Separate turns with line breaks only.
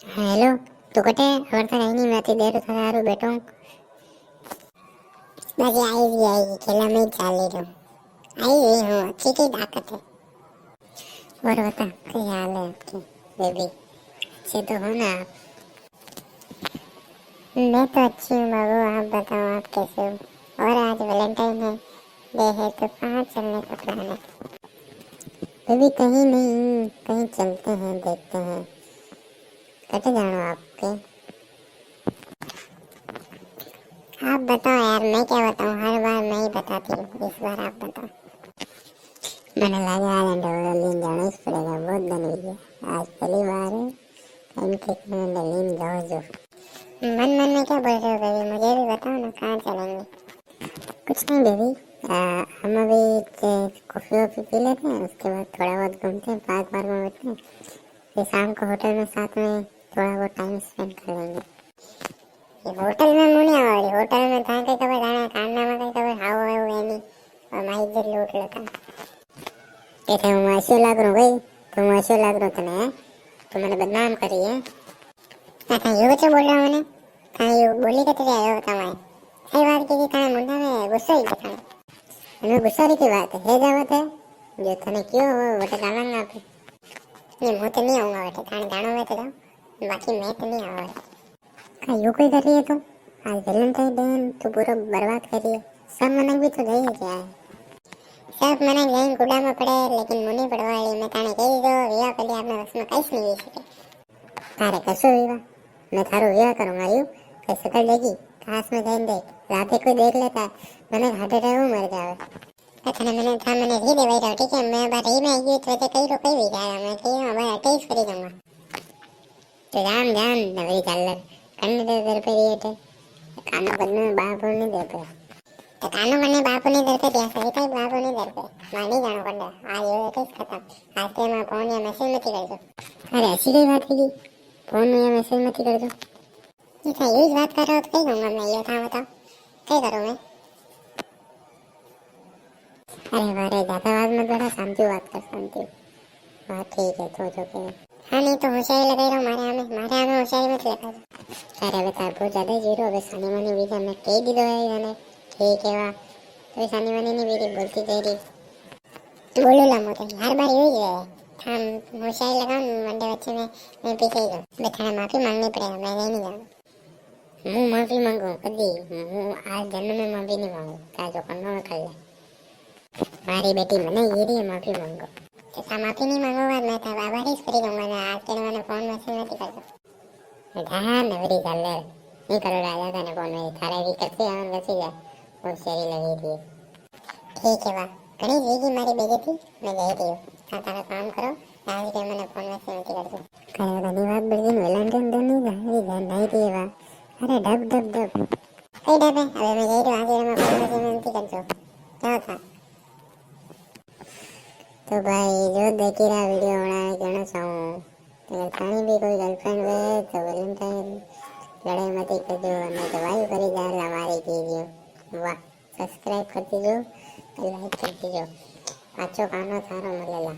Hello. तू कटे खबर तो नहीं मैं इतनी देर थारा हारू बैठो हूँ। बस आएगी खेला में ही चाल रही हूँ। आई हुई हूँ, अच्छी की ताकत है। और बता क्या हाल है आपकी बेबी? अच्छे तो हो ना आप? मैं तो अच्छी हूँ बाबू, आप बताओ आप कैसे हो? और आज वैलेंटाइन है डे है तो कहाँ चलने का प्लान है? बेबी कहीं नहीं, कहीं चलते हैं, देखते हैं। कटे जानो आपके? आप बताओ यार, मैं क्या बताऊँ? हर बार मैं ही बताती हूँ, इस बार आप बताओ। मैंने लगा आज डबलिन जाना ही पड़ेगा, बहुत दिन हो गया। आज पहली बार है कहीं ठीक में डबलिन जाओ जो। मन मन में क्या बोल रहे हो बेबी? मुझे भी बताओ ना, कहाँ चलेंगे? कुछ नहीं बेबी, हम अभी कॉफी वॉफी पी लेते हैं, उसके बाद थोड़ा बहुत घूमते हैं, पार्क वार्क में बैठते हैं, फिर शाम को होटल में साथ में थोड़ा बहुत टाइम स्पेंड कर लेंगे। ये होटल में मुझे आवाज़, होटल में था के कभी जाना खाना में कहीं कभी हाव हाव एनी और माई इज्जत लूट लेता। कैसे હું 80 લાખ નો ભાઈ, તો હું 80 લાખ નો તને તો મને બદનામ કરી હે? કાકા એવું છે બોલ रहा मैंने? कहाँ यू बोली के तेरे आयो बता मैं सही बात की थी थाने मुंडा में गुस्सा ही था। हमें गुस्सा की बात है जावत है जो तने क्यों हो बेटा गाना ना पे ये मैं तो नहीं आऊंगा बेटा, थाने जानो में तो जाओ, बाकी मैं तो नहीं आऊंगा। कहाँ यू कोई कर रही है? तो आज वैलेंटाइन डे तो पूरा बर्बाद कर रही है। सब मनक भी तो गई है क्या है? सब મને જઈને કુડામાં પડે લેકિન મુની પડવાળી મેં તાણે કહી દીધો વિવાહ કરી આપણે વસમાં કઈશ નહીં વી શકે। તારે કશો વિવાહ? मैं थारो विवाह करूंगा यू कई सकल देगी घास में जैन देख राते कोई देख लेता मैंने घाटे रहे वो मर जावे। अच्छा मैंने था मैंने ही दे भाई ठीक है, मैं बात ही में आई तो कई रो कई भी जाएगा, मैं कही हूँ भाई अटेच करी दूंगा तो जान जान नवरी चल कन्ने दे दर पे ये थे कानो बदने बाप नहीं दे पे तो कानो बने बाप नहीं दर पे दिया सही था बाप नहीं दर पे मैं नहीं जानो पड़े आज ये अटेच खत्म। आज के मैं फोन या मैसेज मत कर दो। अरे ऐसी कोई बात की फोन या मैसेज मत कर दो। अच्छा यही बात कर रहा हो तो कही दूंगा मैं, ये था बताओ क्या करूँ मैं? अरे वारे ज्यादा आवाज में बेटा, शांति बात कर शांति। हाँ ठीक है तो के हाँ नहीं तो होशियारी लगाई रहो मारे हमें होशियारी मत लगा दो। अरे बेटा बहुत ज्यादा जीरो अबे सानी मानी बीजा मैं कह दी दो है जाने ठीक है वाह तो सानी मानी नहीं बीरी बोलती कह रही बोलो ला मोटे हर बार यही है। हम होशियारी लगाओ मंडे बच्चे में मैं पीछे ही जाऊँ बेटा, माफी मांगनी पड़ेगा, मैं नहीं जाऊँ। હું માફી માંગુ કદી હું આ જન્મ में माफी नहीं मांगू क्या जो करना है कर ले। मारी बेटी मैंने ये रही माफी मांगो ऐसा माफी नहीं मांगूंगा मैं तो आभार ही करी दूंगा मैं आज के मैंने फोन मैसेज नहीं कर हाँ नवरी चल नहीं करो राजा था फोन में थारा भी करते हैं वैसे जा वो शेरी लगी थी ठीक है वाह घनी जीगी मारी बेइज्जती मैं गई थी हाँ तारा काम करो आज के मैंने फोन मैसेज नहीं कर दूँ करो धन्यवाद बिल्कुल वेलेंटाइन डे नहीं थी वाह। अरे डब डब डब कई डब है अबे मैं गई रही आज मैं फोन में विनती कर दो क्या था तो भाई जो देखी रहा वीडियो बनाने कहना चाहूँ अगर थानी भी कोई गर्लफ्रेंड है तो वेलेंटाइन लड़ाई मत कर दो नहीं तो भाई करी जाए हमारी कीजिए वाह सब्सक्राइब कर दीजिए लाइक कर दीजिए पाँचों कानों थारो मिलेला।